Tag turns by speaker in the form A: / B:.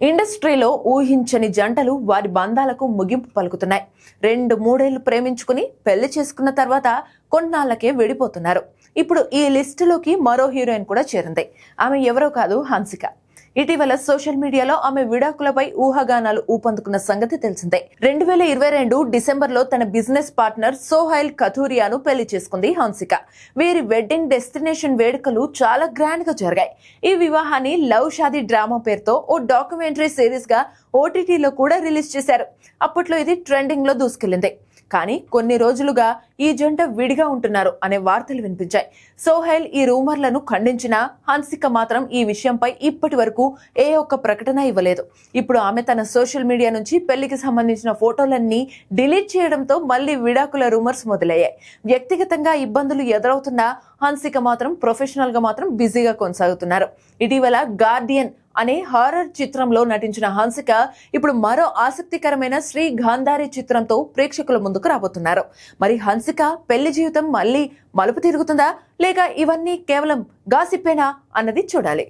A: ఇండస్ట్రీలో ఊహించని జంటలు వారి బంధాలకు ముగింపు పలుకుతున్నాయి. 2-3 ఏళ్లు ప్రేమించుకుని పెళ్లి చేసుకున్న తర్వాత కొన్నాళ్లకే విడిపోతున్నారు. ఇప్పుడు ఈ లిస్టులోకి మరో హీరోయిన్ కూడా చేరింది. ఆమె ఎవరో కాదు, హన్సిక. ఇటీవల సోషల్ మీడియాలో ఆమె విడాకులపై ఊహాగానాలు ఊపందుకున్న సంగతి తెలిసిందే. 2022 డిసెంబర్లో తన బిజినెస్ పార్ట్నర్ సోహైల్ కథూరియాను పెళ్లి చేసుకుంది హన్సిక. వీరి వెడ్డింగ్ డెస్టినేషన్ వేడుకలు చాలా గ్రాండ్ గా జరిగాయి. ఈ వివాహాన్ని లవ్ షాదీ డ్రామా పేరుతో ఓ డాక్యుమెంటరీ సిరీస్ గా ఓటీటీలో కూడా రిలీజ్ చేశారు. అప్పట్లో ఇది ట్రెండింగ్ లో దూసుకెళ్లింది. కానీ కొన్ని రోజులుగా ఈ జంట విడిగా ఉంటున్నారు అనే వార్తలు వినిపించాయి. సోహైల్ ఈ రూమర్లను ఖండించినా హన్సిక మాత్రం ఈ విషయంపై ఇప్పటి వరకు ఏ ఒక్క ప్రకటన ఇవ్వలేదు. ఇప్పుడు ఆమె తన సోషల్ మీడియా నుంచి పెళ్లికి సంబంధించిన ఫోటోలన్నీ డిలీట్ చేయడంతో మళ్లీ విడాకుల రూమర్స్ మొదలయ్యాయి. వ్యక్తిగతంగా ఇబ్బందులు ఎదురవుతున్నా హన్సిక మాత్రం ప్రొఫెషనల్ గా మాత్రం బిజీగా కొనసాగుతున్నారు. ఇటీవల గార్డియన్ అనే హారర్ చిత్రంలో నటించిన హన్సిక ఇప్పుడు మరో ఆసక్తికరమైన శ్రీ గాంధారి చిత్రంతో ప్రేక్షకుల ముందుకు రాబోతున్నారు. మరి హన్సిక పెళ్లి జీవితం మళ్ళీ మలుపు తిరుగుతుందా, లేక ఇవన్నీ కేవలం గాసిప్పేనా అన్నది చూడాలి.